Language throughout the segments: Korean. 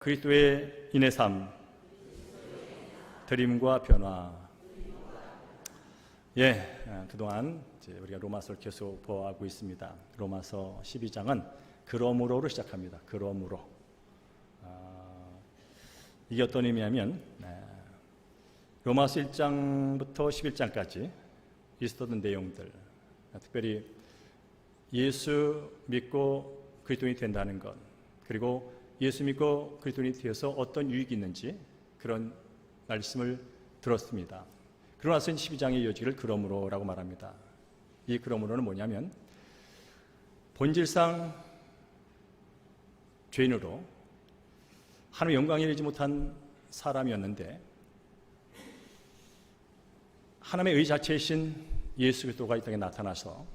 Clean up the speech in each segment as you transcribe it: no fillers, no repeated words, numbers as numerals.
그리스도의 인의 삶, 드림과 변화. 그동안 우리가 로마서를 계속 보아하고 있습니다. 로마서 12장은 그러므로로 시작합니다. 그러므로. 이게 어떤 의미냐면 로마서 1장부터 11장까지 있었던 내용들, 특별히 예수 믿고 그리스도인이 된다는 것, 그리고 예수 믿고 그리스도인이 되어서 어떤 유익이 있는지 그런 말씀을 들었습니다. 그러고 나서 12장의 이어지기를 그러므로라고 말합니다. 이 그러므로는 뭐냐면 본질상 죄인으로 하나님의 영광에 이르지 못한 사람이었는데 하나님의 의 자체이신 예수 그리스도가 이 땅에 나타나서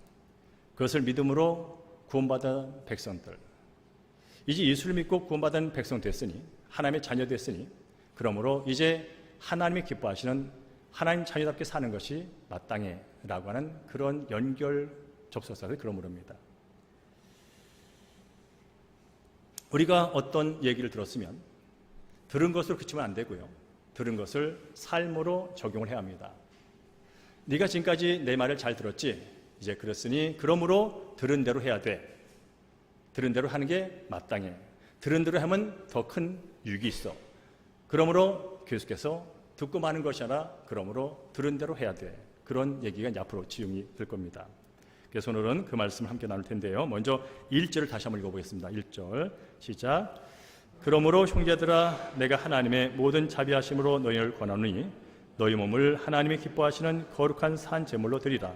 그것을 믿음으로 구원받은 백성들, 이제 예수를 믿고 구원받은 백성 됐으니, 하나님의 자녀 됐으니, 그러므로 이제 하나님이 기뻐하시는 하나님 자녀답게 사는 것이 마땅해 라고 하는 그런 연결 접속사가 그러므로입니다. 우리가 어떤 얘기를 들었으면 들은 것으로 그치면 안 되고요, 들은 것을 삶으로 적용을 해야 합니다. 네가 지금까지 내 말을 잘 들었지? 이제 그렇으니 그러므로 들은 대로 해야 돼. 들은 대로 하는 게 마땅해. 들은 대로 하면 더 큰 유익이 있어. 그러므로 계속해서 듣고 마는 것이 아니라 그러므로 들은 대로 해야 돼. 그런 얘기가 이제 앞으로 지용이 될 겁니다. 그래서 오늘은 그 말씀을 함께 나눌 텐데요. 먼저 1절을 다시 한번 읽어보겠습니다. 1절 시작. 그러므로 형제들아, 내가 하나님의 모든 자비하심으로 너희를 권하노니 너희 몸을 하나님이 기뻐하시는 거룩한 산 제물로 드리라.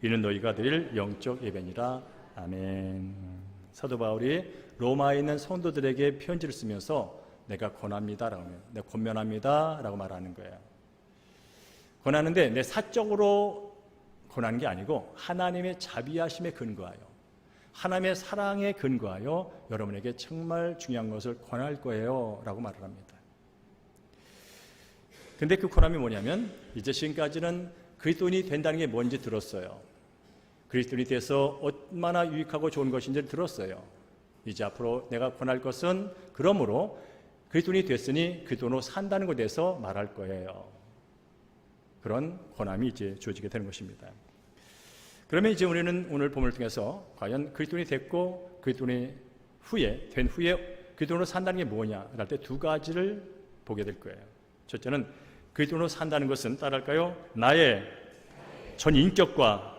이는 너희가 드릴 영적 예배니라. 아멘. 사도 바울이 로마에 있는 성도들에게 편지를 쓰면서 내가 권합니다라고 하면, 내가 권면합니다라고 말하는 거예요. 권하는데 내 사적으로 권하는 게 아니고 하나님의 자비하심에 근거하여, 하나님의 사랑에 근거하여 여러분에게 정말 중요한 것을 권할 거예요 라고 말을 합니다. 근데 그 권함이 뭐냐면, 이제 지금까지는 그리스도인이 된다는 게 뭔지 들었어요. 그리스도인이 돼서 얼마나 유익하고 좋은 것인지를 들었어요. 이제 앞으로 내가 권할 것은 그러므로 그리스도인이 됐으니 그리스도로 산다는 것에 대해서 말할 거예요. 그런 권함이 이제 주어지게 되는 것입니다. 그러면 이제 우리는 오늘 본문을 통해서 과연 그리스도인이 됐고 그리스도인이 된 후에 그리스도로 산다는 게 뭐냐 할 때 두 가지를 보게 될 거예요. 첫째는 그리스도로 산다는 것은 따라할까요? 나의 전 인격과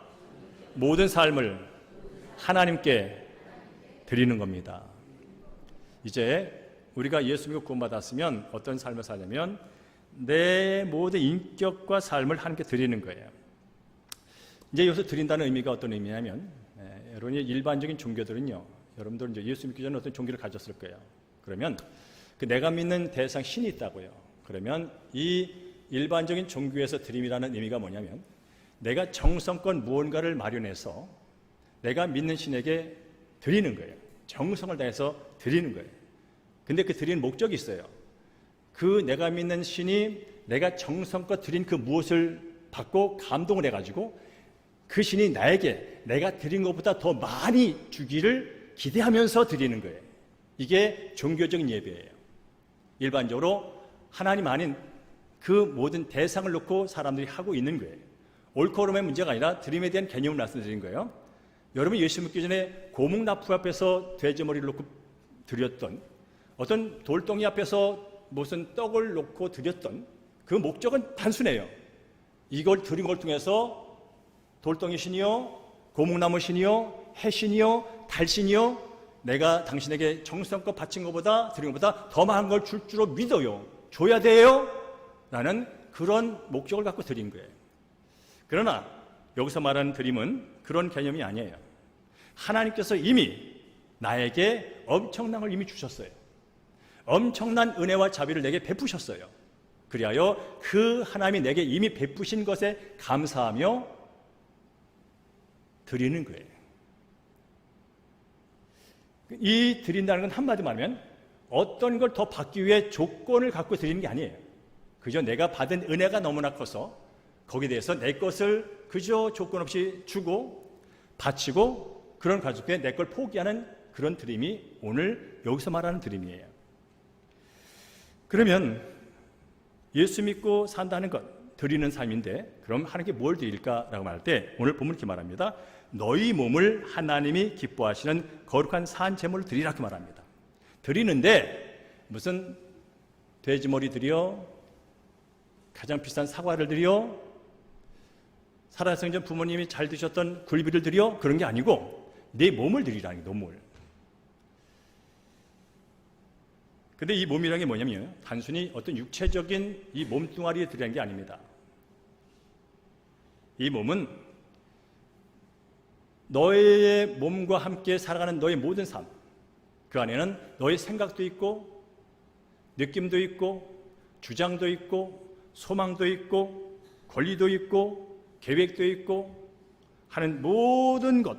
모든 삶을 하나님께 드리는 겁니다. 이제 우리가 예수 믿고 구원받았으면 어떤 삶을 살려면 내 모든 인격과 삶을 하나님께 드리는 거예요. 이제 여기서 드린다는 의미가 어떤 의미냐면, 여러분이 일반적인 종교들은요, 여러분들은 이제 예수 믿기 전에 어떤 종교를 가졌을 거예요. 그러면 그 내가 믿는 대상 신이 있다고요. 그러면 이 일반적인 종교에서 드림이라는 의미가 뭐냐면, 내가 정성껏 무언가를 마련해서 내가 믿는 신에게 드리는 거예요. 정성을 다해서 드리는 거예요. 근데 그 드리는 목적이 있어요. 그 내가 믿는 신이 내가 정성껏 드린 그 무엇을 받고 감동을 해가지고 그 신이 나에게 내가 드린 것보다 더 많이 주기를 기대하면서 드리는 거예요. 이게 종교적인 예배예요. 일반적으로 하나님 아닌 그 모든 대상을 놓고 사람들이 하고 있는 거예요. 옳고 그름의 문제가 아니라 드림에 대한 개념을 말씀드린 거예요. 여러분이 예수 믿기 전에 고목나무 앞에서 돼지머리를 놓고 드렸던, 어떤 돌덩이 앞에서 무슨 떡을 놓고 드렸던 그 목적은 단순해요. 이걸 드린 걸 통해서 돌덩이 신이요, 고목나무 신이요, 해신이요, 달신이요, 내가 당신에게 정성껏 바친 것보다 드린 것보다 더 많은 걸 줄 줄로 믿어요. 줘야 돼요 라는 그런 목적을 갖고 드린 거예요. 그러나 여기서 말하는 드림은 그런 개념이 아니에요. 하나님께서 이미 나에게 엄청난 걸 이미 주셨어요. 엄청난 은혜와 자비를 내게 베푸셨어요. 그리하여 그 하나님이 내게 이미 베푸신 것에 감사하며 드리는 거예요. 이 드린다는 건 한마디로 말하면 어떤 걸 더 받기 위해 조건을 갖고 드리는 게 아니에요. 그저 내가 받은 은혜가 너무나 커서 거기에 대해서 내 것을 그저 조건 없이 주고 바치고 그런 가족에 내 걸 포기하는 그런 드림이 오늘 여기서 말하는 드림이에요. 그러면 예수 믿고 산다는 것, 드리는 삶인데 그럼 하나님께 뭘 드릴까라고 말할 때 오늘 본문 이렇게 말합니다. 너희 몸을 하나님이 기뻐하시는 거룩한 산 제물을 드리라 그 말합니다. 드리는데 무슨 돼지머리 드려, 가장 비싼 사과를 드려, 살아생전 부모님이 잘 드셨던 굴비를 드려, 그런 게 아니고 내 몸을 드리라는 거예요. 몸을. 근데 이 몸이라는 게 뭐냐면 단순히 어떤 육체적인 이 몸뚱아리에 드리는 게 아닙니다. 이 몸은 너의 몸과 함께 살아가는 너의 모든 삶, 그 안에는 너의 생각도 있고 느낌도 있고 주장도 있고 소망도 있고 권리도 있고 계획도 있고 하는 모든 것,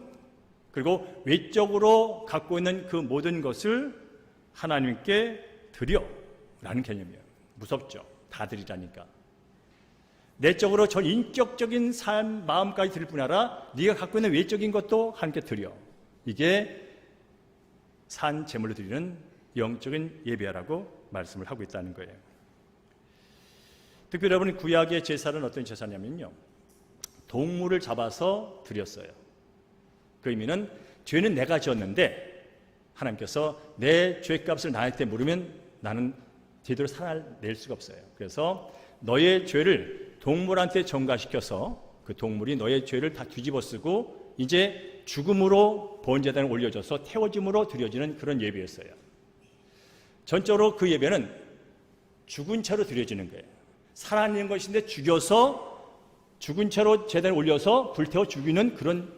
그리고 외적으로 갖고 있는 그 모든 것을 하나님께 드려라는 개념이에요. 무섭죠? 다 드리라니까. 내적으로 전 인격적인 삶, 마음까지 드릴 뿐 아니라 네가 갖고 있는 외적인 것도 하나님께 드려. 이게 산 제물로 드리는 영적인 예배라고 말씀을 하고 있다는 거예요. 특별히 여러분, 구약의 제사는 어떤 제사냐면요, 동물을 잡아서 드렸어요. 그 의미는 죄는 내가 지었는데 하나님께서 내 죄값을 나한테 물으면 나는 제대로 살아낼 수가 없어요. 그래서 너의 죄를 동물한테 전가시켜서 그 동물이 너의 죄를 다 뒤집어 쓰고 이제 죽음으로 번제단에 올려져서 태워짐으로 드려지는 그런 예배였어요. 전적으로 그 예배는 죽은 채로 드려지는 거예요. 살아있는 것인데 죽여서 죽은 채로 제단에 올려서 불태워 죽이는 그런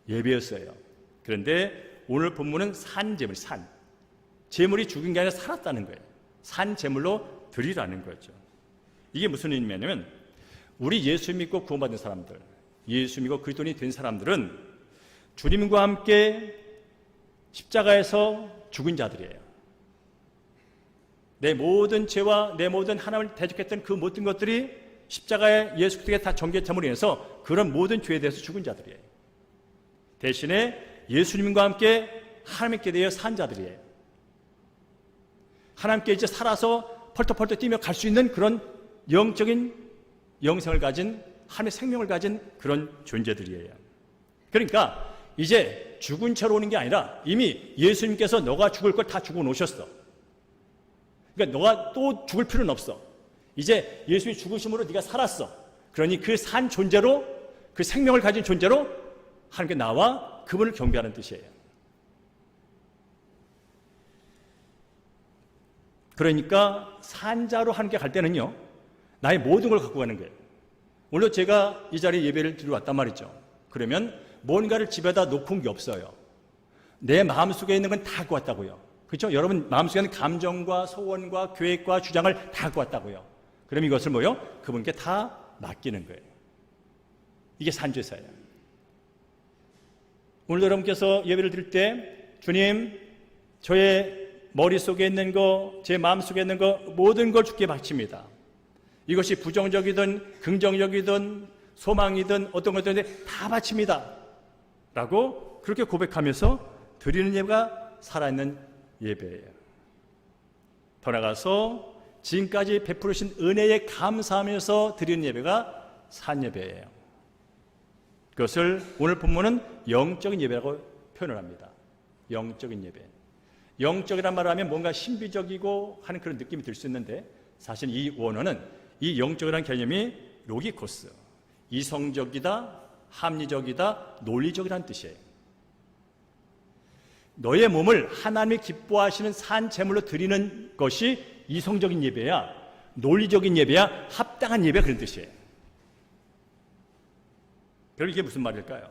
예배였어요. 그런데 오늘 본문은 산 제물, 산 제물이 죽은 게 아니라 살았다는 거예요. 산 제물로 드리라는 거죠. 이게 무슨 의미냐면 우리 예수 믿고 구원받은 사람들, 예수 믿고 그리스도인이 된 사람들은 주님과 함께 십자가에서 죽은 자들이에요. 내 모든 죄와 내 모든 하나님을 대적했던 그 모든 것들이 십자가에 예수 그리스도의 다 정죄함으로 인해서 그런 모든 죄에 대해서 죽은 자들이에요. 대신에 예수님과 함께 하나님께 대해 산 자들이에요. 하나님께 이제 살아서 펄떡펄떡 뛰며 갈 수 있는 그런 영적인 영생을 가진, 하나님의 생명을 가진 그런 존재들이에요. 그러니까 이제 죽은 채로 오는 게 아니라 이미 예수님께서 너가 죽을 걸 다 죽어 놓으셨어. 그러니까 너가 또 죽을 필요는 없어. 이제 예수님이 죽으심으로 네가 살았어. 그러니 그 산 존재로, 그 생명을 가진 존재로 하나님께 나와 그분을 경배하는 뜻이에요. 그러니까 산자로 하나님께 갈 때는요, 나의 모든 걸 갖고 가는 거예요. 오늘 제가 이 자리에 예배를 드리러 왔단 말이죠. 그러면 뭔가를 집에다 놓은 게 없어요. 내 마음속에 있는 건 다 갖고 왔다고요. 그렇죠? 여러분 마음속에 있는 감정과 소원과 계획과 주장을 다 갖고 왔다고요. 그럼 이것을 뭐요? 그분께 다 맡기는 거예요. 이게 산제사예요. 오늘 여러분께서 예배를 드릴 때 주님, 저의 머릿속에 있는 거, 제 마음속에 있는 거 모든 걸 주께 바칩니다. 이것이 부정적이든 긍정적이든 소망이든 어떤 것들인데 다 바칩니다 라고 그렇게 고백하면서 드리는 예배가 살아있는 예배예요. 더 나아가서 지금까지 베풀으신 은혜에 감사하면서 드리는 예배가 산예배예요. 그것을 오늘 본문은 영적인 예배라고 표현을 합니다. 영적인 예배. 영적이란 말을 하면 뭔가 신비적이고 하는 그런 느낌이 들 수 있는데 사실 이 원어는 이 영적이라는 개념이 로기코스, 이성적이다, 합리적이다, 논리적이라는 뜻이에요. 너의 몸을 하나님이 기뻐하시는 산 제물로 드리는 것이 이성적인 예배야, 논리적인 예배야, 합당한 예배야, 그런 뜻이에요. 그럼 이게 무슨 말일까요?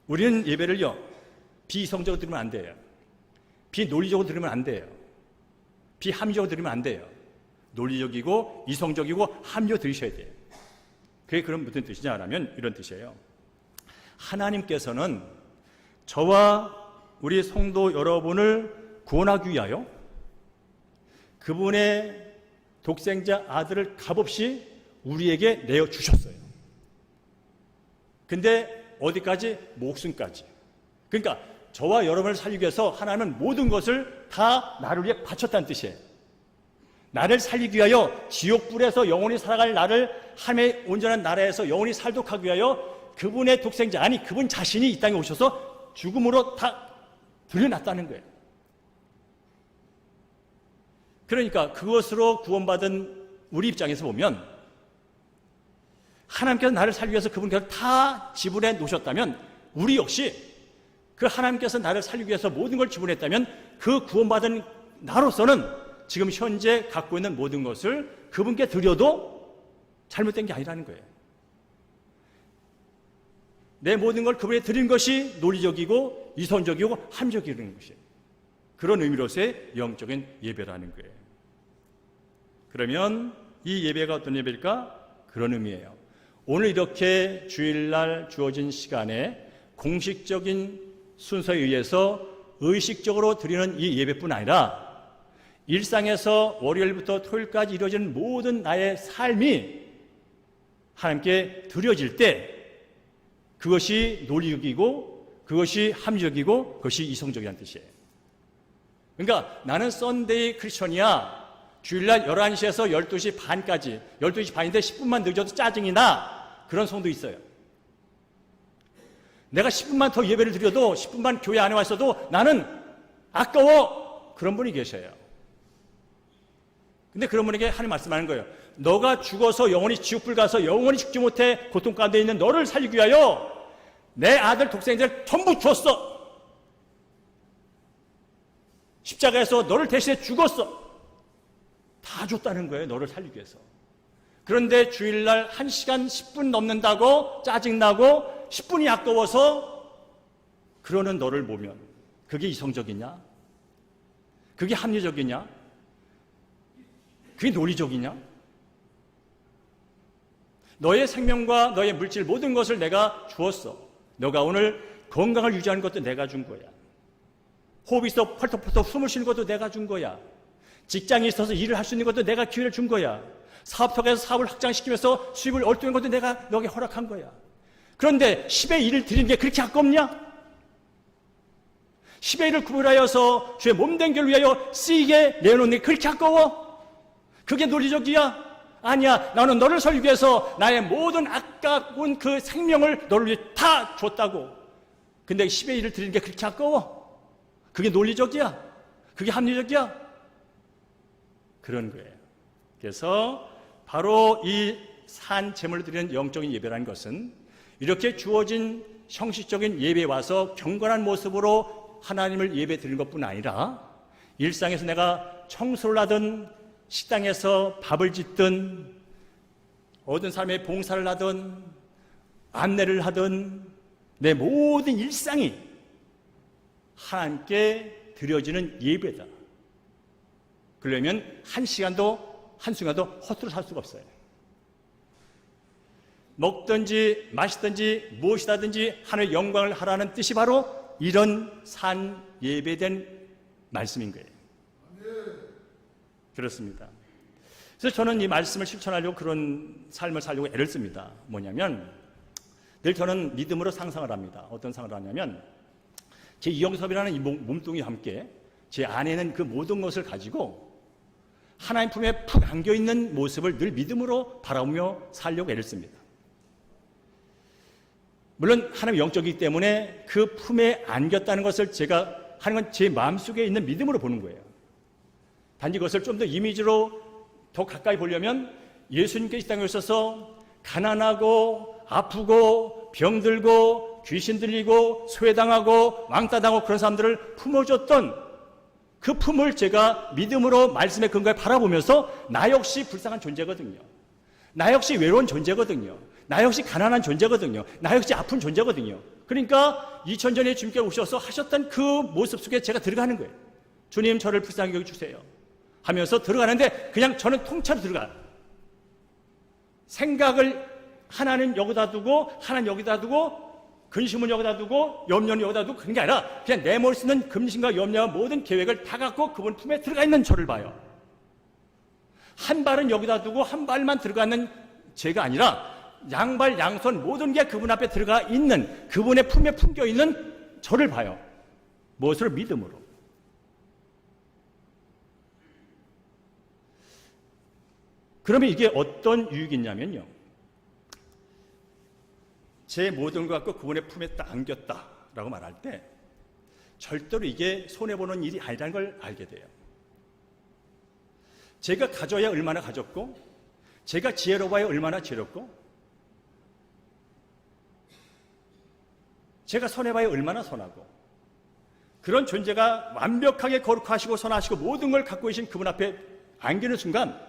우리는 예배를요, 비이성적으로 드리면 안 돼요. 비논리적으로 드리면 안 돼요. 비합리적으로 드리면 안 돼요. 논리적이고 이성적이고 합리적으로 드리셔야 돼요. 그게 그럼 무슨 뜻이냐 하면 이런 뜻이에요. 하나님께서는 저와 우리 성도 여러분을 구원하기 위하여 그분의 독생자 아들을 값없이 우리에게 내어주셨어요. 근데 어디까지? 목숨까지. 그러니까 저와 여러분을 살리기 위해서 하나님은 모든 것을 다 나를 위해 바쳤다는 뜻이에요. 나를 살리기 위하여 지옥불에서 영원히 살아갈 나를 하나님의 온전한 나라에서 영원히 살도록 하기 위하여 그분의 독생자, 아니 그분 자신이 이 땅에 오셔서 죽음으로 다 들여놨다는 거예요. 그러니까 그것으로 구원받은 우리 입장에서 보면 하나님께서 나를 살리기 위해서 그분께서 다 지불해 놓으셨다면 우리 역시 그 하나님께서 나를 살리기 위해서 모든 걸 지불했다면 그 구원받은 나로서는 지금 현재 갖고 있는 모든 것을 그분께 드려도 잘못된 게 아니라는 거예요. 내 모든 걸 그분에 드린 것이 논리적이고 이성적이고 합리적인 것이에요. 그런 의미로서의 영적인 예배라는 거예요. 그러면 이 예배가 어떤 예배일까? 그런 의미예요. 오늘 이렇게 주일날 주어진 시간에 공식적인 순서에 의해서 의식적으로 드리는 이 예배뿐 아니라 일상에서 월요일부터 토요일까지 이루어지는 모든 나의 삶이 하나님께 드려질 때 그것이 논리적이고 그것이 합리적이고 그것이 이성적이라는 뜻이에요. 그러니까 나는 썬데이 크리스천이야. 주일날 11시에서 12시 반까지 12시 반인데 10분만 늦어도 짜증이 나. 그런 성도 있어요. 내가 10분만 더 예배를 드려도 10분만 교회 안에 왔어도 나는 아까워. 그런 분이 계셔요. 근데 그런 분에게 하나님 말씀하는 거예요. 너가 죽어서 영원히 지옥불 가서 영원히 죽지 못해 고통 가운데 있는 너를 살리기 위하여 내 아들 독생자를 전부 줬어. 십자가에서 너를 대신해 죽었어. 다 줬다는 거예요. 너를 살리기 위해서. 그런데 주일날 1시간 10분 넘는다고 짜증나고 10분이 아까워서 그러는 너를 보면 그게 이성적이냐? 그게 합리적이냐? 그게 논리적이냐? 너의 생명과 너의 물질 모든 것을 내가 주었어. 너가 오늘 건강을 유지하는 것도 내가 준 거야. 호흡이 있어 펄떡펄떡 숨을 쉬는 것도 내가 준 거야. 직장이 있어서 일을 할 수 있는 것도 내가 기회를 준 거야. 사업터에서 사업을 확장시키면서 수입을 얻는 것도 내가 너에게 허락한 거야. 그런데 10의 1을 드리는 게 그렇게 아깝냐? 10의 1을 구별하여서 주의 몸된 결을 위하여 쓰이게 내놓는 게 그렇게 아까워? 그게 논리적이야? 아니야. 나는 너를 살리기 위해서 나의 모든 아까운 그 생명을 너를 위해 다 줬다고. 근데 10의 1을 드리는 게 그렇게 아까워? 그게 논리적이야? 그게 합리적이야? 그런 거예요. 그래서 바로 이 산 제물을 드리는 영적인 예배라는 것은 이렇게 주어진 형식적인 예배에 와서 경건한 모습으로 하나님을 예배 드리는 것뿐 아니라 일상에서 내가 청소를 하든 식당에서 밥을 짓든 어떤 사람의 봉사를 하든 안내를 하든 내 모든 일상이 하나님께 드려지는 예배다. 그러려면 한 시간도 한순간도 헛수로 살 수가 없어요. 먹든지 마시든지 무엇이든지 하나님의 영광을 하라는 뜻이 바로 이런 산 예배된 말씀인 거예요. 그렇습니다. 그래서 저는 이 말씀을 실천하려고 그런 삶을 살려고 애를 씁니다. 뭐냐면 늘 저는 믿음으로 상상을 합니다. 어떤 상상을 하냐면 제 이영섭이라는 이 몸뚱이와 함께 제 안에는 그 모든 것을 가지고 하나님 품에 푹 안겨있는 모습을 늘 믿음으로 바라보며 살려고 애를 씁니다. 물론 하나님 영적이기 때문에 그 품에 안겼다는 것을 제가 하는 건 제 마음속에 있는 믿음으로 보는 거예요. 단지 그것을 좀 더 이미지로 더 가까이 보려면 예수님께서 이 땅에 오셔서 가난하고 아프고 병들고 귀신 들리고 소외당하고 왕따당하고 그런 사람들을 품어줬던 그 품을 제가 믿음으로 말씀의 근거에 바라보면서 나 역시 불쌍한 존재거든요. 나 역시 외로운 존재거든요. 나 역시 가난한 존재거든요. 나 역시 아픈 존재거든요. 그러니까 2000전에 주님께 오셔서 하셨던 그 모습 속에 제가 들어가는 거예요. 주님 저를 불쌍히 여겨주세요 하면서 들어가는데 그냥 저는 통째로 들어가요. 생각을 하나는 여기다 두고 하나는 여기다 두고 근심은 여기다 두고 염려는 여기다 두고 그런 게 아니라 그냥 내 머릿속에 있는 근심과 염려와 모든 계획을 다 갖고 그분 품에 들어가 있는 저를 봐요. 한 발은 여기다 두고 한 발만 들어가 있는 제가 아니라 양발 양손 모든 게 그분 앞에 들어가 있는 그분의 품에 품겨 있는 저를 봐요. 무엇으로? 믿음으로. 그러면 이게 어떤 유익이 있냐면요, 제 모든 것 갖고 그분의 품에 딱 안겼다라고 말할 때 절대로 이게 손해보는 일이 아니라는 걸 알게 돼요. 제가 가져야 얼마나 가졌고, 제가 지혜로워야 얼마나 지혜롭고, 제가 선해봐야 얼마나 선하고, 그런 존재가 완벽하게 거룩하시고 선하시고 모든 걸 갖고 계신 그분 앞에 안기는 순간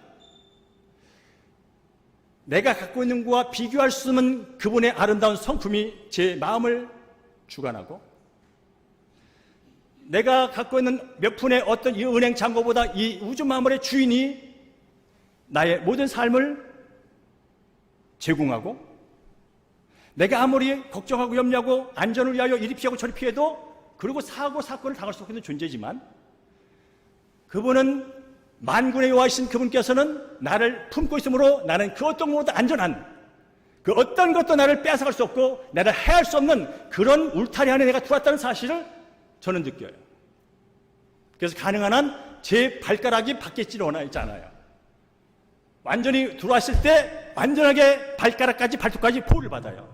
내가 갖고 있는 것과 비교할 수 없는 그분의 아름다운 성품이 제 마음을 주관하고, 내가 갖고 있는 몇 푼의 어떤 이 은행 잔고보다 이 우주 만물의 주인이 나의 모든 삶을 제공하고, 내가 아무리 걱정하고 염려하고 안전을 위하여 이리 피하고 저리 피해도 그리고 사고 사건을 당할 수 없는 존재지만, 그분은 만군의 여호와이신 그분께서는 나를 품고 있으므로 나는 그 어떤 것보다 안전한, 그 어떤 것도 나를 빼앗아갈 수 없고 나를 해할 수 없는 그런 울타리 안에 내가 들어왔다는 사실을 저는 느껴요. 그래서 가능한 한 제 발가락이 밖에 찌러나 있지 않아요. 완전히 들어왔을 때 완전하게 발가락까지 발톱까지 보호를 받아요.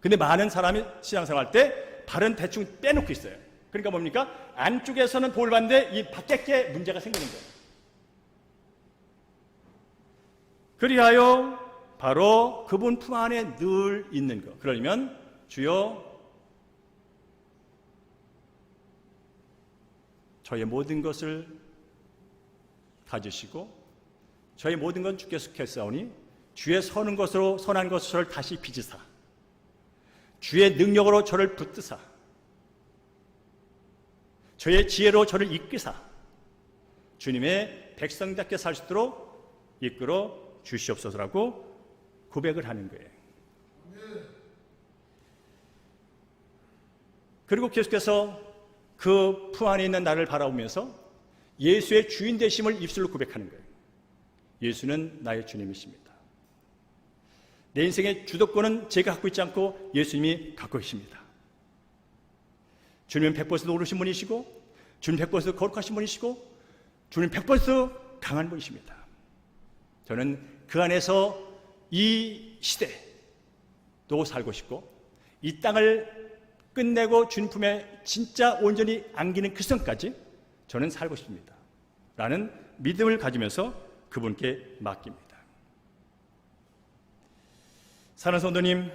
근데 많은 사람이 신앙생활 때 발은 대충 빼놓고 있어요. 그러니까 뭡니까? 안쪽에서는 보호를 받는데 이 밖에 문제가 생기는 거예요. 그리하여 바로 그분 품 안에 늘 있는 것. 그러려면 주여 저의 모든 것을 가지시고 저의 모든 건 주께 속했사오니 주의 선한 것으로 저를 다시 빚으사 주의 능력으로 저를 붙드사 저의 지혜로 저를 이끄사 주님의 백성답게 살 수 있도록 이끌어 주시옵소서라고 고백을 하는 거예요. 그리고 계속해서 그 품 안에 있는 나를 바라보면서 예수의 주인 되심을 입술로 고백하는 거예요. 예수는 나의 주님이십니다. 내 인생의 주도권은 제가 갖고 있지 않고 예수님이 갖고 계십니다. 주님은 100% 오르신 분이시고 주님 100% 거룩하신 분이시고 주님 100% 강한 분이십니다. 저는 그 안에서 이 시대도 살고 싶고 이 땅을 끝내고 주님 품에 진짜 온전히 안기는 그 순간까지 저는 살고 싶습니다. 라는 믿음을 가지면서 그분께 맡깁니다. 사랑하는 성도님,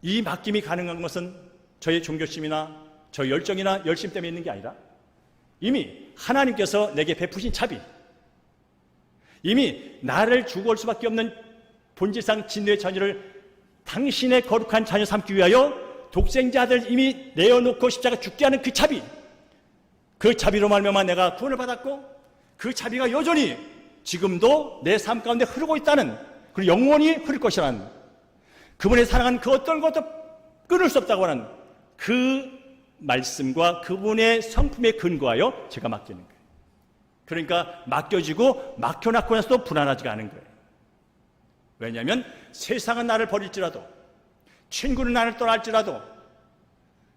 이 맡김이 가능한 것은 저의 종교심이나 저의 열정이나 열심 때문에 있는 게 아니라 이미 하나님께서 내게 베푸신 자비, 이미 나를 죽어올 수밖에 없는 본질상 진노의 자녀를 당신의 거룩한 자녀 삼기 위하여 독생자들 이미 내어놓고 십자가 죽게 하는 그 자비, 그 자비로 말미암아 내가 구원을 받았고 그 자비가 여전히 지금도 내 삶 가운데 흐르고 있다는, 그리고 영원히 흐를 것이라는, 그분의 사랑은 그 어떤 것도 끊을 수 없다고 하는 그 말씀과 그분의 성품에 근거하여 제가 맡기는 거예요. 그러니까 맡겨지고 맡겨놨고 나서도 불안하지가 않은 거예요. 왜냐하면 세상은 나를 버릴지라도, 친구는 나를 떠날지라도,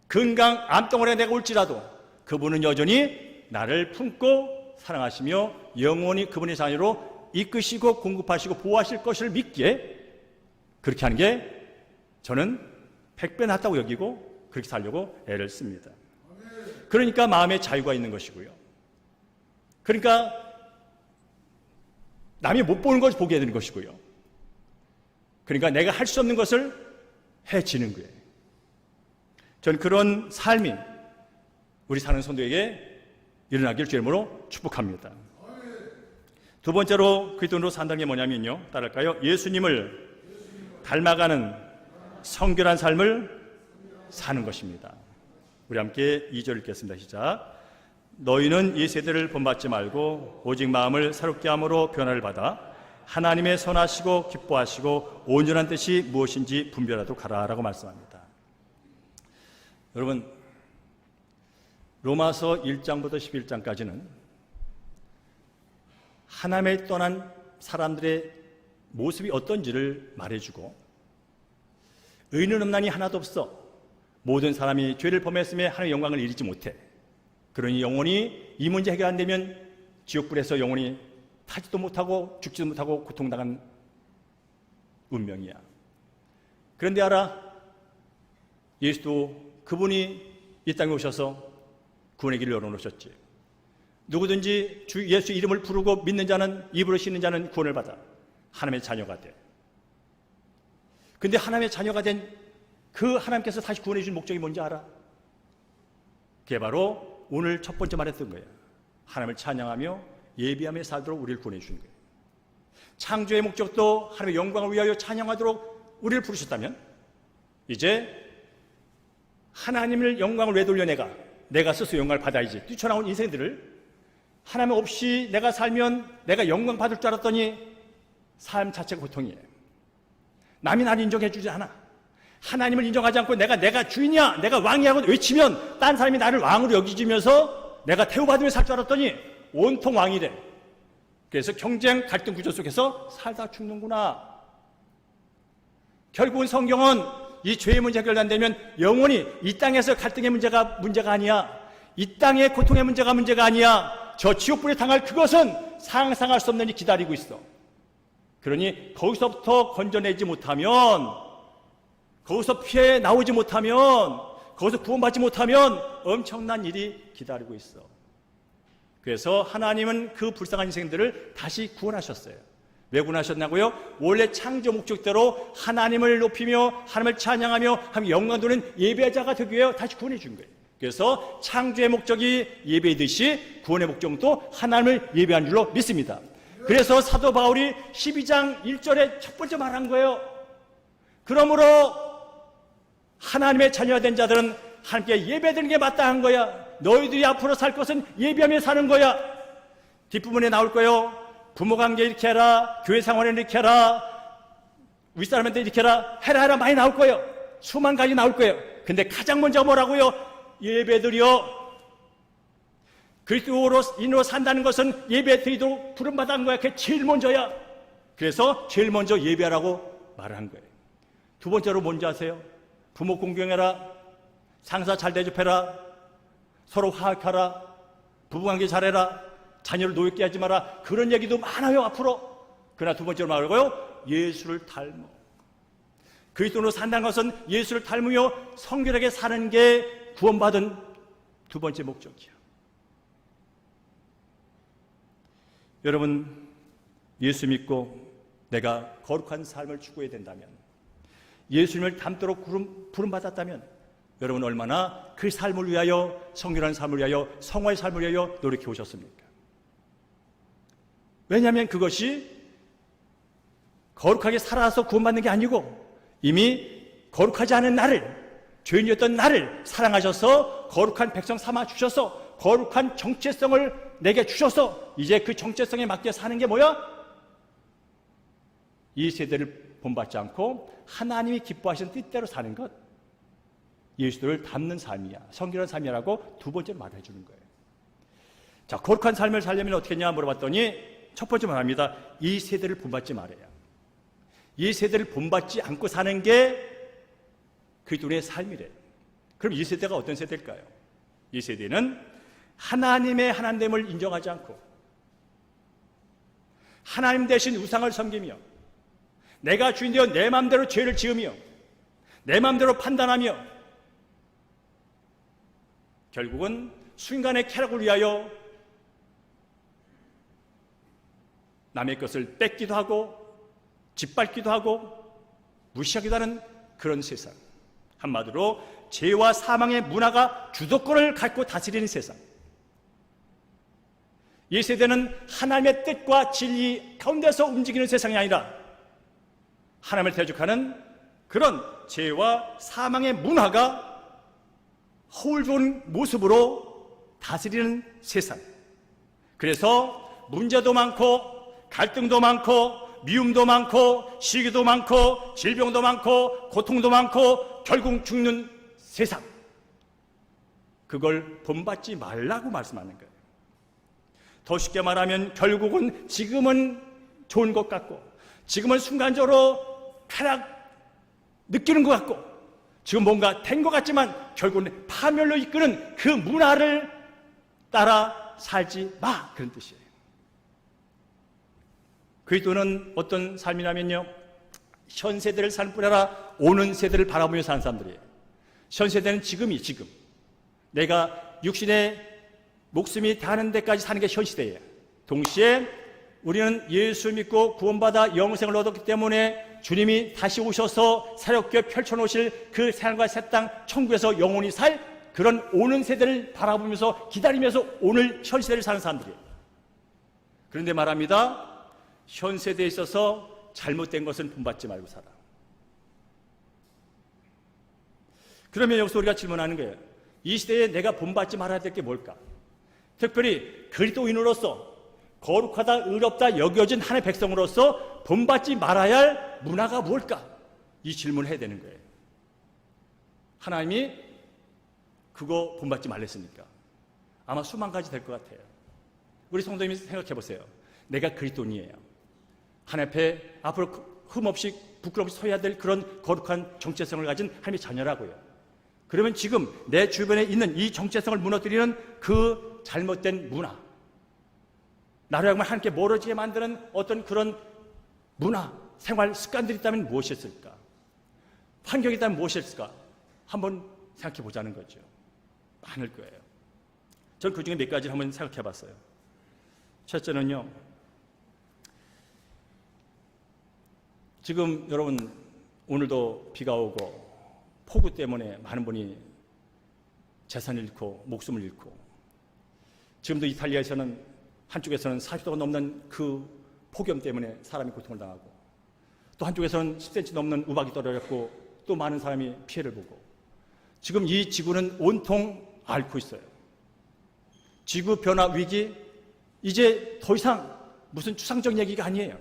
건강 암덩어리에 내가 올지라도 그분은 여전히 나를 품고 사랑하시며 영원히 그분의 자녀로 이끄시고 공급하시고 보호하실 것을 믿기에 그렇게 하는 게 저는 100배 낫다고 여기고 그렇게 살려고 애를 씁니다. 그러니까 마음에 자유가 있는 것이고요. 그러니까 남이 못 보는 것을 보게 되는 것이고요. 그러니까 내가 할 수 없는 것을 해지는 거예요. 저는 그런 삶이 우리 사는 성도에게 일어나길 주의 이름으로 축복합니다. 두 번째로 그리스도인으로 산다는 게 뭐냐면요, 따를까요? 예수님을 닮아가는 성결한 삶을 사는 것입니다. 우리 함께 2절 읽겠습니다. 시작. 너희는 이 세대를 본받지 말고 오직 마음을 새롭게 함으로 변화를 받아 하나님의 선하시고 기뻐하시고 온전한 뜻이 무엇인지 분별하도록 하라라고 말씀합니다. 여러분, 로마서 1장부터 11장까지는 하나님을 떠난 사람들의 모습이 어떤지를 말해주고 의인은 없나니 하나도 없어, 모든 사람이 죄를 범했음에 하나님의 영광을 이루지 못해. 그러니 영혼이 이 문제 해결 안 되면 지옥불에서 영혼이 타지도 못하고 죽지도 못하고 고통당한 운명이야. 그런데 알아? 예수도 그분이 이 땅에 오셔서 구원의 길을 열어놓으셨지. 누구든지 주 예수 이름을 부르고 믿는 자는, 입으로 씻는 자는 구원을 받아 하나님의 자녀가 돼. 근데 하나님의 자녀가 된 그 하나님께서 다시 구원해 주신 목적이 뭔지 알아? 그게 바로 오늘 첫 번째 말했던 거예요. 하나님을 찬양하며 예비하며 살도록 우리를 구원해 주신 거예요. 창조의 목적도 하나님의 영광을 위하여 찬양하도록 우리를 부르셨다면, 이제 하나님을 영광을 왜 돌려 내가 스스로 영광을 받아야지 뛰쳐나온 인생들을, 하나님 없이 내가 살면 내가 영광 받을 줄 알았더니 삶 자체가 고통이에요. 남이 나를 인정해 주지 않아. 하나님을 인정하지 않고 내가 주인이야, 내가 왕이야 하고 외치면 딴 사람이 나를 왕으로 여기지면서 내가 대우받으며 살 줄 알았더니 온통 왕이래. 그래서 경쟁 갈등 구조 속에서 살다 죽는구나. 결국은 성경은 이 죄의 문제 해결 안 되면 영원히 이 땅에서 갈등의 문제가 아니야. 이 땅의 고통의 문제가 아니야. 저 지옥불에 당할 그것은 상상할 수 없는 일이 기다리고 있어. 그러니 거기서부터 건져내지 못하면, 거기서 피해 나오지 못하면, 거기서 구원받지 못하면 엄청난 일이 기다리고 있어. 그래서 하나님은 그 불쌍한 인생들을 다시 구원하셨어요. 왜 구원하셨냐고요? 원래 창조 목적대로 하나님을 높이며 하나님을 찬양하며 하나님 영광 돌리는 예배자가 되기 위해 다시 구원해 준 거예요. 그래서 창조의 목적이 예배이듯이 구원의 목적도 하나님을 예배한 줄로 믿습니다. 그래서 사도 바울이 12장 1절에 첫 번째 말한 거예요. 그러므로 하나님의 자녀가 된 자들은 하나님께 예배드리는 게 마땅한 거야. 너희들이 앞으로 살 것은 예배하며 사는 거야. 뒷부분에 나올 거예요. 부모관계 이렇게 해라, 교회 생활에 이렇게 해라, 윗사람한테 이렇게 해라 많이 나올 거예요. 수만 가지 나올 거예요. 근데 가장 먼저 뭐라고요? 예배드려. 그리스도인으로 산다는 것은 예배드리도록 부름받은 거야. 그게 제일 먼저야. 그래서 제일 먼저 예배하라고 말을 한 거예요. 두 번째로 뭔지 아세요? 부모 공경해라, 상사 잘 대접해라, 서로 화합하라, 부부관계 잘해라, 자녀를 노엽게 하지 마라. 그런 얘기도 많아요 앞으로. 그러나 두 번째로 말하고요, 예수를 닮어. 그리스도로 산다는 것은 예수를 닮으며 성결하게 사는 게 구원받은 두 번째 목적이야. 여러분, 예수 믿고 내가 거룩한 삶을 추구해야 된다면, 예수님을 닮도록 부름받았다면 여러분 얼마나 그 삶을 위하여, 성결한 삶을 위하여, 성화의 삶을 위하여 노력해 오셨습니까? 왜냐하면 그것이 거룩하게 살아서 구원받는 게 아니고 이미 거룩하지 않은 나를, 죄인이었던 나를 사랑하셔서 거룩한 백성 삼아 주셔서 거룩한 정체성을 내게 주셔서 이제 그 정체성에 맞게 사는 게 뭐야? 이 세대를 본받지 않고 하나님이 기뻐하시는 뜻대로 사는 것, 예수를 닮는 삶이야, 성결한 삶이라고 두 번째로 말해 주는 거예요. 자, 거룩한 삶을 살려면 어떻게 했냐 물어봤더니 첫 번째 말합니다. 이 세대를 본받지 말아야. 이 세대를 본받지 않고 사는 게 그리스도인의 삶이래. 그럼 이 세대가 어떤 세대일까요? 이 세대는 하나님의 하나됨을 인정하지 않고 하나님 대신 우상을 섬기며 내가 주인되어 내 마음대로 죄를 지으며 내 마음대로 판단하며 결국은 순간의 쾌락을 위하여 남의 것을 뺏기도 하고 짓밟기도 하고 무시하기도 하는 그런 세상, 한마디로 죄와 사망의 문화가 주도권을 갖고 다스리는 세상. 이 세대는 하나님의 뜻과 진리 가운데서 움직이는 세상이 아니라 하나님을 대적하는 그런 죄와 사망의 문화가 허울 좋은 모습으로 다스리는 세상. 그래서 문제도 많고 갈등도 많고 미움도 많고 시기도 많고 질병도 많고 고통도 많고 결국 죽는 세상. 그걸 본받지 말라고 말씀하는 거예요. 더 쉽게 말하면 결국은 지금은 좋은 것 같고 지금은 순간적으로 쾌락 느끼는 것 같고 지금 뭔가 된 것 같지만 결국은 파멸로 이끄는 그 문화를 따라 살지 마, 그런 뜻이에요. 그리스도는 어떤 삶이냐면요, 현 세대를 사는 뿐 아니라 오는 세대를 바라보며 사는 사람들이에요. 현 세대는 지금 내가 육신의 목숨이 닿는 데까지 사는 게 현 시대예요. 동시에 우리는 예수 믿고 구원받아 영생을 얻었기 때문에 주님이 다시 오셔서 새롭게 펼쳐놓으실 그 새하늘과 새 땅 천국에서 영원히 살 그런 오는 세대를 바라보면서 기다리면서 오늘 현 시대를 사는 사람들이에요. 그런데 말합니다, 현 세대에 있어서 잘못된 것은 본받지 말고 살아. 그러면 여기서 우리가 질문하는 거예요. 이 시대에 내가 본받지 말아야 될 게 뭘까? 특별히 그리스도인으로서 거룩하다, 의롭다 여겨진 하나님의 백성으로서 본받지 말아야 할 문화가 뭘까? 이 질문을 해야 되는 거예요. 하나님이 그거 본받지 말랬으니까 아마 수만 가지 될 것 같아요. 우리 성도님이 생각해 보세요. 내가 그리스도인이에요. 하나님 앞에 앞으로 흠없이 부끄럽지 서야 될 그런 거룩한 정체성을 가진 하나님의 자녀라고요. 그러면 지금 내 주변에 있는 이 정체성을 무너뜨리는 그 잘못된 문화, 나로 하여금 하나님께 멀어지게 만드는 어떤 그런 문화, 생활 습관들이 있다면 무엇이었을까? 환경이 있다면 무엇이었을까? 한번 생각해 보자는 거죠. 많을 거예요. 저는 그 중에 몇 가지를 한번 생각해 봤어요. 첫째는요, 지금 여러분 오늘도 비가 오고 폭우 때문에 많은 분이 재산을 잃고 목숨을 잃고, 지금도 이탈리아에서는 한쪽에서는 40도가 넘는 그 폭염 때문에 사람이 고통을 당하고, 또 한쪽에서는 10cm 넘는 우박이 떨어졌고 또 많은 사람이 피해를 보고, 지금 이 지구는 온통 앓고 있어요. 지구 변화 위기, 이제 더 이상 무슨 추상적 얘기가 아니에요.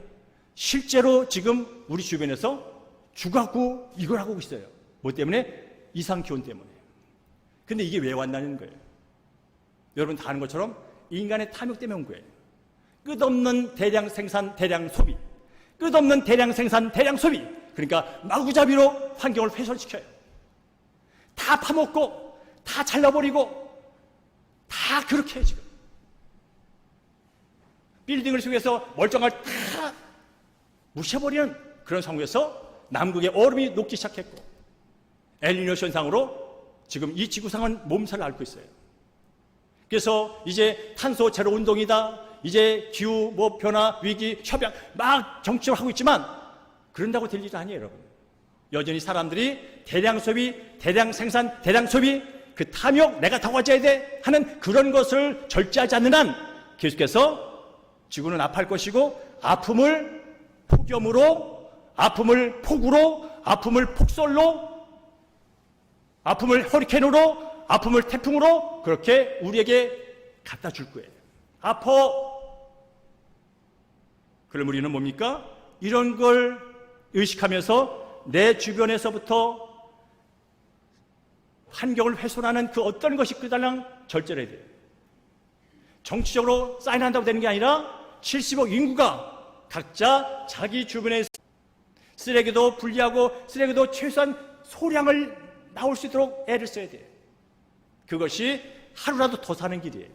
실제로 지금 우리 주변에서 죽어가고 이걸 하고 있어요. 뭐 때문에? 이상기온 때문에. 근데 이게 왜 왔나는 거예요. 여러분 다 아는 것처럼 인간의 탐욕 때문에 온 거예요. 끝없는 대량 생산, 대량 소비. 끝없는 대량 생산, 대량 소비. 그러니까 마구잡이로 환경을 훼손시켜요. 다 파먹고, 다 잘라버리고, 다 그렇게 해요, 지금. 빌딩을 속에서 멀쩡한 걸 다 무시해버리는 그런 상황에서 남극의 얼음이 녹기 시작했고, 엘니뇨 현상으로 지금 이 지구상은 몸살을 앓고 있어요. 그래서 이제 탄소 제로 운동이다, 이제 기후 변화 위기 협약 막 정치적으로 하고 있지만 그런다고 될 일이 아니에요, 여러분. 여전히 사람들이 대량 소비, 대량 생산, 대량 소비, 그 탐욕, 내가 더 가져야 돼 하는 그런 것을 절제하지 않는 한 계속해서 지구는 아파할 것이고, 아픔을 폭염으로, 아픔을 폭우로, 아픔을 폭설로, 아픔을 허리케인으로, 아픔을 태풍으로 그렇게 우리에게 갖다 줄 거예요. 아파. 그럼 우리는 뭡니까? 이런 걸 의식하면서 내 주변에서부터 환경을 훼손하는 그 어떤 것이 그달랑 절제를 해야 돼요. 정치적으로 사인한다고 되는 게 아니라 70억 인구가 각자 자기 주변에 쓰레기도 분리하고 쓰레기도 최소한 소량을 나올 수 있도록 애를 써야 돼요. 그것이 하루라도 더 사는 길이에요.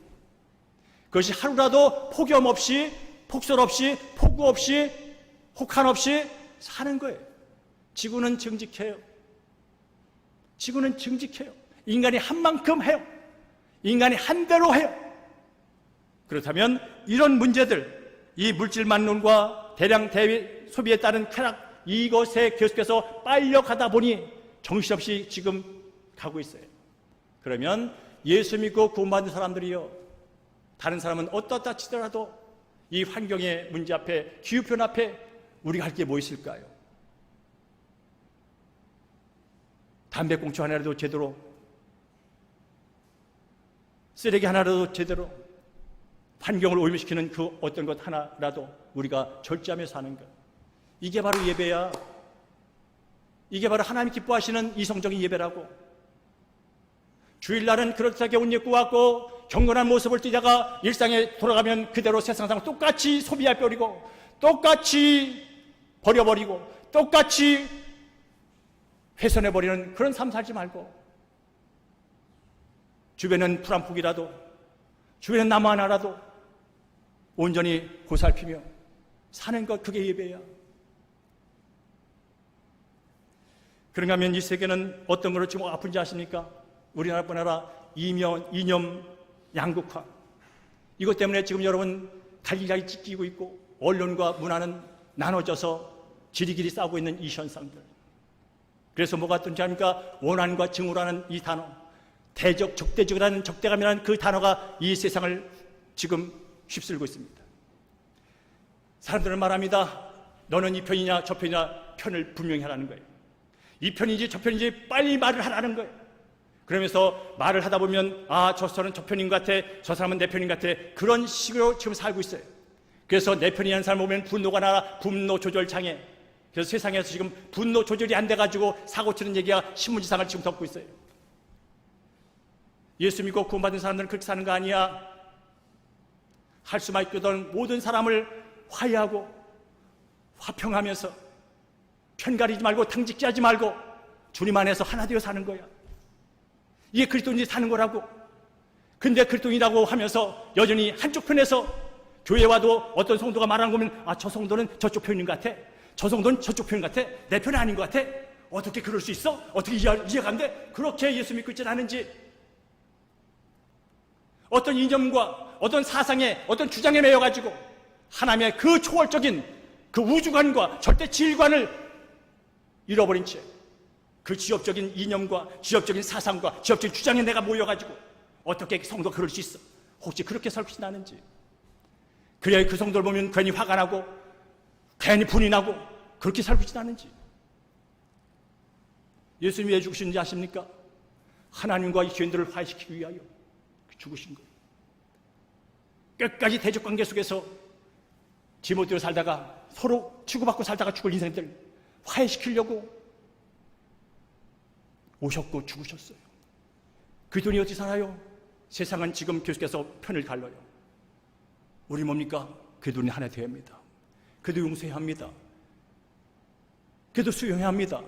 그것이 하루라도 폭염 없이, 폭설 없이, 폭우 없이, 혹한 없이 사는 거예요. 지구는 정직해요. 지구는 정직해요. 인간이 한 만큼 해요. 인간이 한 대로 해요. 그렇다면 이런 문제들, 이 물질만론과 대량 대비 소비에 따른 쾌락, 이것에 계속해서 빨려가다 보니 정신없이 지금 가고 있어요. 그러면 예수 믿고 구원받은 사람들이요, 다른 사람은 어떻다 치더라도 이 환경의 문제 앞에, 기후변화 앞에 우리가 할 게 뭐 있을까요? 담배꽁초 하나라도 제대로, 쓰레기 하나라도 제대로, 환경을 오염시키는 그 어떤 것 하나라도 우리가 절제하며 사는 것. 이게 바로 예배야. 이게 바로 하나님 기뻐하시는 이성적인 예배라고. 주일날은 그렇게 옷 입고 왔고 경건한 모습을 띠다가 일상에 돌아가면 그대로 세상상 똑같이 소비해 버리고, 똑같이 버려버리고, 똑같이 훼손해버리는 그런 삶 살지 말고 주변은 풀 한 폭이라도 주변은 나무 하나라도 온전히 보살피며 사는 것, 그게 예배야. 그런가 하면 이 세계는 어떤 걸로 지금 아픈지 아십니까? 우리나라뿐 아니라 이념 양극화, 이것 때문에 지금 여러분 갈기갈기 찢기고 있고 언론과 문화는 나눠져서 지리끼리 싸우고 있는 이 현상들. 그래서 뭐가 뜬지 아닙니까? 원한과 증오라는 이 단어, 대적, 적대적이라는 적대감이라는 그 단어가 이 세상을 지금 휩쓸고 있습니다. 사람들은 말합니다. 너는 이 편이냐 저 편이냐, 편을 분명히 하라는 거예요. 이 편인지 저 편인지 빨리 말을 하라는 거예요. 그러면서 말을 하다 보면 저 사람은 저 편인 것 같아, 저 사람은 내 편인 것 같아, 그런 식으로 지금 살고 있어요. 그래서 내 편이라는 사람 보면 분노가 나라, 분노 조절 장애. 그래서 세상에서 지금 분노 조절이 안 돼가지고 사고 치는 얘기가 신문지상을 지금 덮고 있어요. 예수 믿고 구원받은 사람들은 그렇게 사는 거 아니야. 할 수만 있거든 모든 사람을 화해하고 화평하면서 편가리지 말고 당직지하지 말고 주님 안에서 하나 되어 사는 거야. 이게 그리스도인이 사는 거라고. 근데 그리스도인이라고 하면서 여전히 한쪽 편에서 교회 와도 어떤 성도가 말하는 거 보면 저 성도는 저쪽 편인 것 같아, 저 성도는 저쪽 편인 것 같아, 내 편이 아닌 것 같아. 어떻게 그럴 수 있어? 어떻게 이해가 안 돼? 그렇게 예수 믿고 있지 않은지, 어떤 이념과 어떤 사상에 어떤 주장에 매여가지고 하나님의 그 초월적인 그 우주관과 절대 진리관을 잃어버린 채 그 지역적인 이념과 지역적인 사상과 지역적인 주장에 내가 모여가지고 어떻게 성도가 그럴 수 있어? 혹시 그렇게 살고 있지 않은지. 그래야 그 성도를 보면 괜히 화가 나고 괜히 분이 나고 그렇게 살고 있지 않은지. 예수님이 왜 죽으신지 아십니까? 하나님과 이 죄인들을 화해시키기 위하여 죽으신 거예요. 끝까지 대적관계 속에서 디모데로 살다가 서로 치고받고 살다가 죽을 인생들 화해시키려고 오셨고 죽으셨어요. 그리스도인이 어찌 살아요? 세상은 지금 계속해서 편을 갈라요. 우리 뭡니까? 그리스도인이 하나 되어야 합니다. 그래도 용서해야 합니다. 그래도 수용해야 합니다.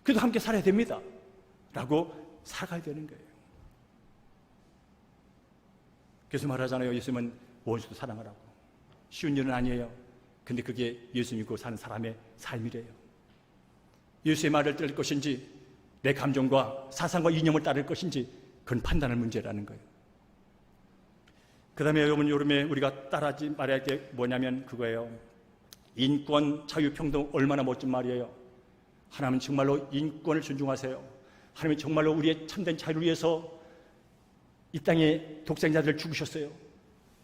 그래도 함께 살아야 됩니다. 라고 살아가야 되는 거예요. 그래서 말하잖아요. 예수님은 원수도 사랑하라고. 쉬운 일은 아니에요. 근데 그게 예수 믿고 사는 사람의 삶이래요. 예수의 말을 들을 것인지 내 감정과 사상과 이념을 따를 것인지 그건 판단할 문제라는 거예요. 그 다음에 여러분, 여름에 우리가 따라하지 말아야 할 게 뭐냐면 그거예요. 인권, 자유, 평등, 얼마나 멋진 말이에요. 하나님은 정말로 인권을 존중하세요. 하나님은 정말로 우리의 참된 자유를 위해서 이 땅에 독생자들을 죽으셨어요.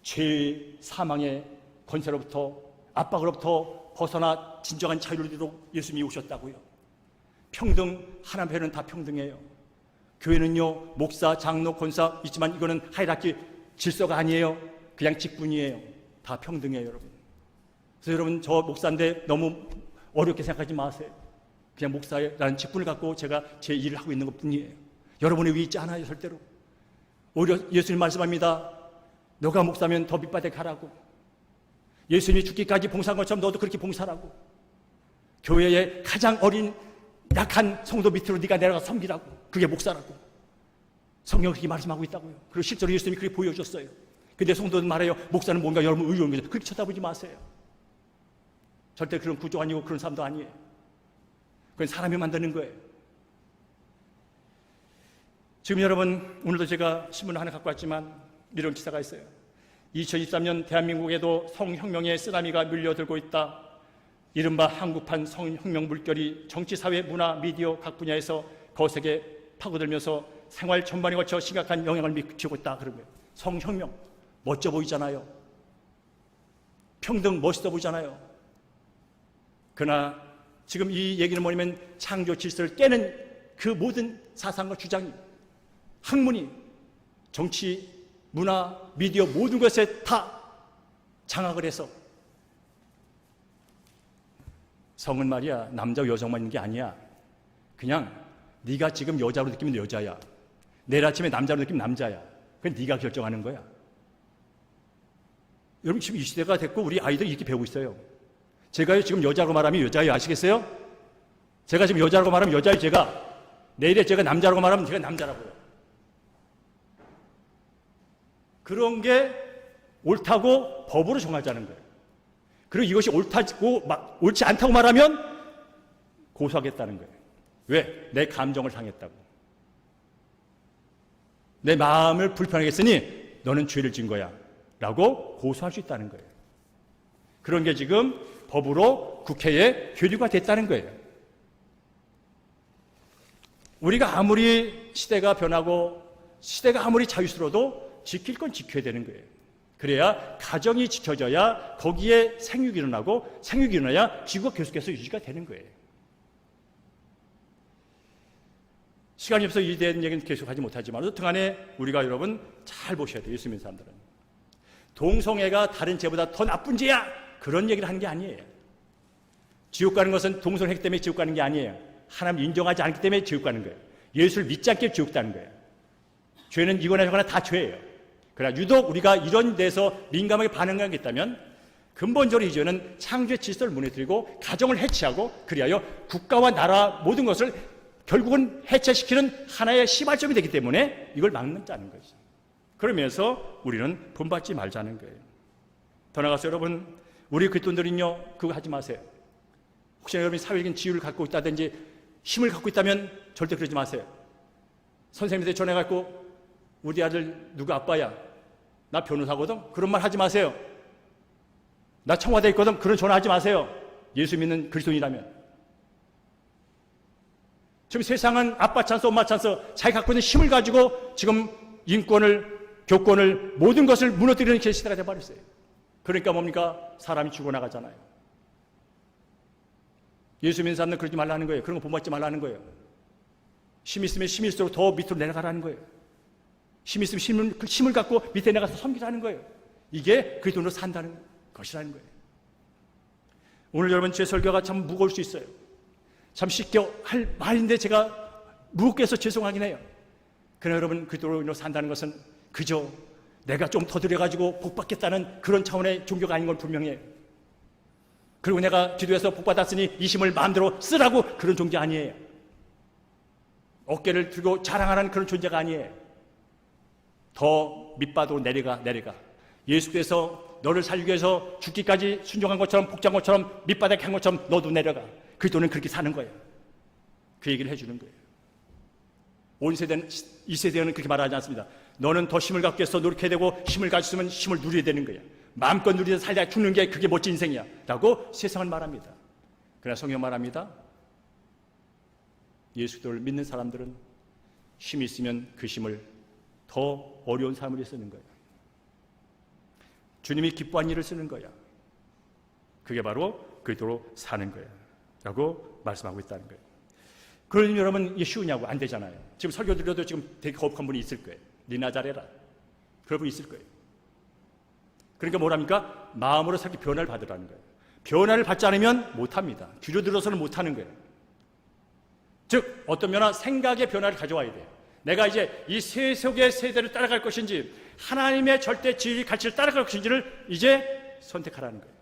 죄의 사망의 권세로부터, 압박으로부터 벗어나 진정한 자유를 이루도록 예수님이 오셨다고요. 평등, 하나님 배는 다 평등해요. 교회는요, 목사, 장로, 권사 있지만 이거는 하이라키 질서가 아니에요. 그냥 직분이에요. 다 평등해요, 여러분. 그래서 여러분, 저 목사인데 너무 어렵게 생각하지 마세요. 그냥 목사라는 직분을 갖고 제가 제 일을 하고 있는 것 뿐이에요. 여러분의 위에 있지 않아요, 절대로. 오히려 예수님 말씀합니다. 너가 목사면 더 밑바닥에 가라고. 예수님이 죽기까지 봉사한 것처럼 너도 그렇게 봉사라고. 교회의 가장 어린 약한 성도 밑으로 네가 내려가 섬기라고. 그게 목사라고. 성경은 그렇게 말씀하고 있다고요. 그리고 실제로 예수님이 그렇게 보여줬어요. 근데 성도는 말해요. 목사는 뭔가 여러분 의로운 거죠. 그렇게 쳐다보지 마세요. 절대 그런 구조 아니고 그런 사람도 아니에요. 그건 사람이 만드는 거예요. 지금 여러분, 오늘도 제가 신문을 하나 갖고 왔지만 이런 기사가 있어요. 2023년 대한민국에도 성혁명의 쓰나미가 밀려들고 있다. 이른바 한국판 성혁명 물결이 정치, 사회, 문화, 미디어 각 분야에서 거세게 파고들면서 생활 전반에 걸쳐 심각한 영향을 미치고 있다. 그런 거예요. 성혁명 멋져 보이잖아요. 평등 멋있어 보이잖아요. 그러나 지금 이 얘기는 뭐냐면 창조 질서를 깨는 그 모든 사상과 주장이, 학문이, 정치, 문화, 미디어 모든 것에 다 장악을 해서 성은 말이야 남자 여성만 있는 게 아니야. 그냥 네가 지금 여자로 느끼면 여자야. 내일 아침에 남자로 느끼면 남자야. 그건 네가 결정하는 거야. 여러분, 지금 이 시대가 됐고 우리 아이들이 이렇게 배우고 있어요. 제가 지금 여자로 말하면 여자예요. 아시겠어요? 제가 지금 여자라고 말하면 여자의 제가, 내일에 제가 남자라고 말하면 제가 남자라고요. 그런 게 옳다고 법으로 정하자는 거예요. 그리고 이것이 옳다고 옳지 않다고 말하면 고소하겠다는 거예요. 왜? 내 감정을 상했다고. 내 마음을 불편하게 했으니 너는 죄를 지은 거야 라고 고소할 수 있다는 거예요. 그런 게 지금 법으로 국회에 표류가 됐다는 거예요. 우리가 아무리 시대가 변하고 시대가 아무리 자유스러워도 지킬 건 지켜야 되는 거예요. 그래야 가정이 지켜져야 거기에 생육이 일어나고 생육이 일어나야 지구가 계속해서 유지가 되는 거예요. 시간이 없어서 이 대한 얘기는 계속하지 못하지만 어쨌든 간에 우리가 여러분 잘 보셔야 돼요. 예수 믿는 사람들은. 동성애가 다른 죄보다 더 나쁜 죄야 그런 얘기를 하는 게 아니에요. 지옥 가는 것은 동성애 때문에 지옥 가는 게 아니에요. 하나님 인정하지 않기 때문에 지옥 가는 거예요. 예수를 믿지 않게 지옥 가는 거예요. 죄는 이거나 저거나 다 죄예요. 그러나 유독 우리가 이런 데서 민감하게 반응하겠다면 근본적으로 이 죄는 창조의 질서를 무너뜨리고 가정을 해치하고 그리하여 국가와 나라 모든 것을 결국은 해체시키는 하나의 시발점이 되기 때문에 이걸 막는다는 거죠. 그러면서 우리는 본받지 말자는 거예요. 더 나아가서 여러분, 우리 그리스도인들은요, 그거 하지 마세요. 혹시나 여러분이 사회적인 지위를 갖고 있다든지 힘을 갖고 있다면 절대 그러지 마세요. 선생님한테 전해갖고 우리 아들 누구 아빠야? 나 변호사거든? 그런 말 하지 마세요. 나 청와대에 있거든? 그런 전화하지 마세요. 예수 믿는 그리스도인이라면. 지금 세상은 아빠 찬스, 엄마 찬스, 자기 갖고 있는 힘을 가지고 지금 인권을, 교권을, 모든 것을 무너뜨리는 시대가 되어버렸어요. 그러니까 뭡니까? 사람이 죽어나가잖아요. 예수 믿는 사람들은 그러지 말라는 거예요. 그런 거 본받지 말라는 거예요. 힘 있으면 힘일수록 더 밑으로 내려가라는 거예요. 힘 있으면 힘을 갖고 밑에 내려가서 섬기라는 거예요. 이게 그 돈으로 산다는 것이라는 거예요. 오늘 여러분 제 설교가 참 무거울 수 있어요. 참 쉽게 할 말인데 제가 무겁게 해서 죄송하긴 해요. 그러나 여러분 그 돈으로 산다는 것은 그저 내가 좀 더 들여가지고 복받겠다는 그런 차원의 종교가 아닌 건 분명해요. 그리고 내가 기도해서 복받았으니 이 힘을 마음대로 쓰라고 그런 종교 아니에요. 어깨를 들고 자랑하는 그런 존재가 아니에요. 더 밑바닥으로 내려가. 예수께서 너를 살리기 위해서 죽기까지 순종한 것처럼 복잡한 것처럼 밑바닥에 한 것처럼 너도 내려가. 그리스도는 그렇게 사는 거예요. 그 얘기를 해주는 거예요. 온 세대는, 이 세대는 그렇게 말하지 않습니다. 너는 더 힘을 갖기 위해서 노력해야 되고 힘을 가졌으면 힘을 누려야 되는 거야. 마음껏 누리면서 살다 죽는 게 그게 멋진 인생이야 라고 세상은 말합니다. 그러나 성경 말합니다. 예수를 믿는 사람들은 힘이 있으면 그 힘을 더 어려운 삶을 위해 쓰는 거예요. 주님이 기뻐한 일을 쓰는 거야. 그게 바로 그리스도로 사는 거야 라고 말씀하고 있다는 거예요. 그러니 여러분 이게 쉬우냐고? 안 되잖아요. 지금 설교 드려도 지금 되게 거북한 분이 있을 거예요. 니나 잘해라. 그런 분이 있을 거예요. 그러니까 뭐랍니까? 마음으로 살기 변화를 받으라는 거예요. 변화를 받지 않으면 못합니다. 뒤로 들어서는 못하는 거예요. 즉 어떤 면화 생각의 변화를 가져와야 돼요. 내가 이제 이 세속의 세대를 따라갈 것인지 하나님의 절대 진리 가치를 따라갈 것인지를 이제 선택하라는 거예요.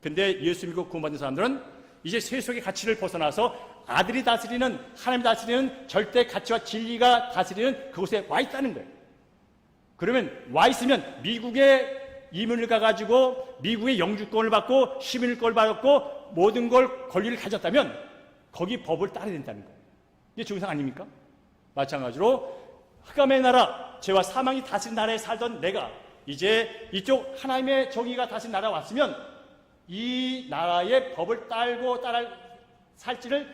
근데 예수 믿고 구원받는 사람들은 이제 세속의 가치를 벗어나서 아들이 다스리는, 하나님이 다스리는 절대 가치와 진리가 다스리는 그곳에 와 있다는 거예요. 그러면 와 있으면 미국의 이민을 가가지고 미국의 영주권을 받고 시민권을 받고 모든 걸 권리를 가졌다면 거기 법을 따라야 된다는 거예요. 이게 중상 아닙니까? 마찬가지로 흑암의 나라, 죄와 사망이 다스린 나라에 살던 내가 이제 이쪽 하나님의 정의가 다스린 나라에 왔으면 이 나라의 법을 따라 살지를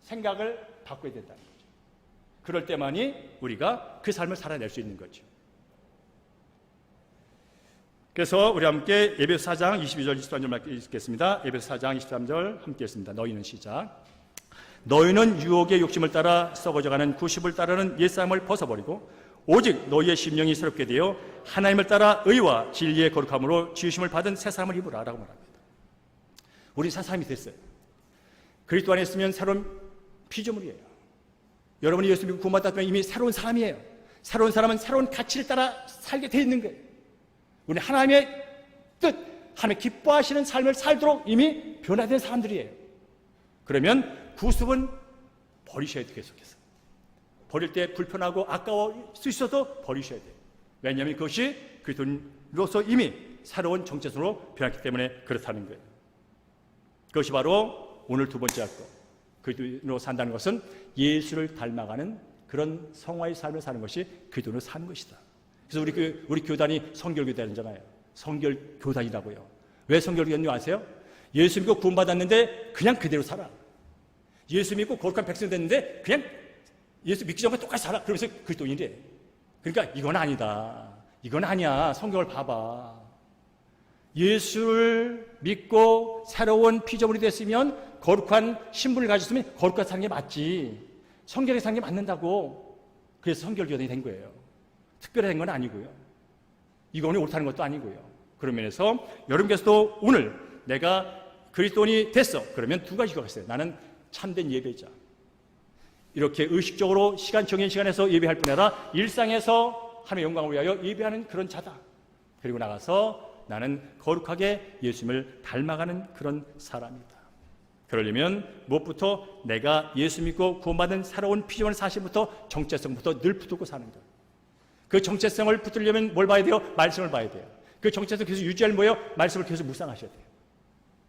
생각을 바꿔야 된다는 거죠. 그럴 때만이 우리가 그 삶을 살아낼 수 있는 거죠. 그래서 우리 함께 에베소 4장 22절 23절 읽겠습니다. 에베소 4장 23절 함께 읽습니다. 너희는 시작. 너희는 유혹의 욕심을 따라 썩어져가는 구습을 따르는 옛사람을 벗어버리고 오직 너희의 심령이 새롭게 되어 하나님을 따라 의와 진리의 거룩함으로 지으심을 받은 새 사람을 입으라 라고 말합니다. 우리 새 사람이 됐어요. 그리스도 안에 있으면 새로운 피조물이에요. 여러분이 예수 믿고 구원받았다면 이미 새로운 사람이에요. 새로운 사람은 새로운 가치를 따라 살게 돼 있는 거예요. 우리 하나님의 뜻, 하나님 기뻐하시는 삶을 살도록 이미 변화된 사람들이에요. 그러면 구습은 버리셔야 돼요. 계속해서. 버릴 때 불편하고 아까울 수 있어도 버리셔야 돼요. 왜냐하면 그것이 그리스도인으로서 이미 새로운 정체성으로 변했기 때문에 그렇다는 거예요. 그것이 바로 오늘 두 번째 할 것. 그리스도인으로 산다는 것은 예수를 닮아가는 그런 성화의 삶을 사는 것이 그리스도인으로 사는 것이다. 그래서 우리 교단이 성결교단이잖아요. 성결교단이라고요. 왜 성결교단인지 아세요? 예수 믿고 구원받았는데 그냥 그대로 살아. 예수 믿고 거룩한 백성 됐는데 그냥 예수 믿기 전과 똑같이 살아. 그러면서 그리스도인이래. 그러니까 이건 아니다. 이건 아니야. 성경을 봐봐. 예수를 믿고 새로운 피조물이 됐으면 거룩한 신분을 가졌으면 거룩하게 사는 게 맞지. 성결하게 사는 게 맞는다고. 그래서 성결교단이 된 거예요. 특별한 건 아니고요. 이거는 옳다는 것도 아니고요. 그런 면에서 여러분께서도 오늘 내가 그리스도인이 됐어. 그러면 두 가지가 있어요. 나는 참된 예배자. 이렇게 의식적으로 정해진 시간에서 예배할 뿐 아니라 일상에서 하나님의 영광을 위하여 예배하는 그런 자다. 그리고 나가서 나는 거룩하게 예수님을 닮아가는 그런 사람이다. 그러려면 무엇부터 내가 예수 믿고 구원받은 새로운 피조물 사실부터 정체성부터 늘 붙들고 사는 것. 그 정체성을 붙들려면 뭘 봐야 돼요? 말씀을 봐야 돼요. 그 정체성 계속 유지하려면 뭐예요? 말씀을 계속 묵상하셔야 돼요.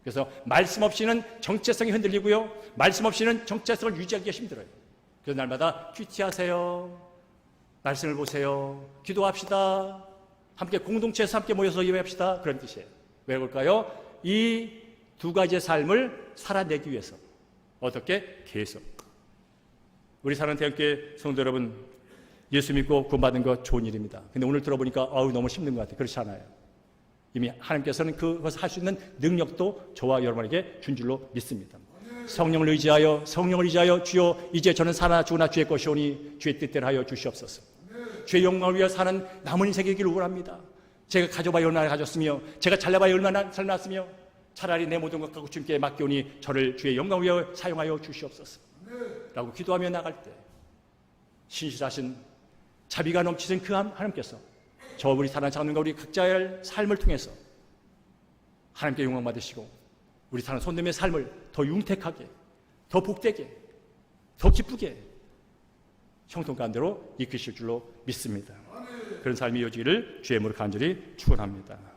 그래서 말씀 없이는 정체성이 흔들리고요. 말씀 없이는 정체성을 유지하기가 힘들어요. 그래서 날마다 큐티하세요. 말씀을 보세요. 기도합시다. 함께 공동체에서 함께 모여서 예배합시다. 그런 뜻이에요. 왜 그럴까요? 이 두 가지의 삶을 살아내기 위해서. 어떻게? 계속. 우리 사랑하는 대학교의 성도 여러분, 예수 믿고 구원받은 거 좋은 일입니다. 근데 오늘 들어보니까 너무 힘든 것 같아요. 그렇지 않아요. 이미 하나님께서는 그것을 할 수 있는 능력도 저와 여러분에게 준 줄로 믿습니다. 성령을 의지하여 주여 이제 저는 사나 죽으나 주의 것이오니 주의 뜻대로 하여 주시옵소서. 주의 영광을 위하여 사는 남은 인생이 되기를 원합니다. 제가 가져봐야 얼마나 가졌으며 제가 잘나봐야 얼마나 잘났으며 차라리 내 모든 것 갖고 주님께 맡기오니 저를 주의 영광을 위하여 사용하여 주시옵소서 라고 기도하며 나갈 때 신실하신 자비가 넘치신 그 하나님께서 저 우리 사랑하는 장로님과 우리 각자의 삶을 통해서 하나님께 영광 받으시고 우리 사랑하는 손님의 삶을 더 융택하게, 더 복되게, 더 기쁘게 형통 가운데로 이끄실 줄로 믿습니다. 그런 삶이 이어지기를 주의 이름으로 간절히 축원합니다.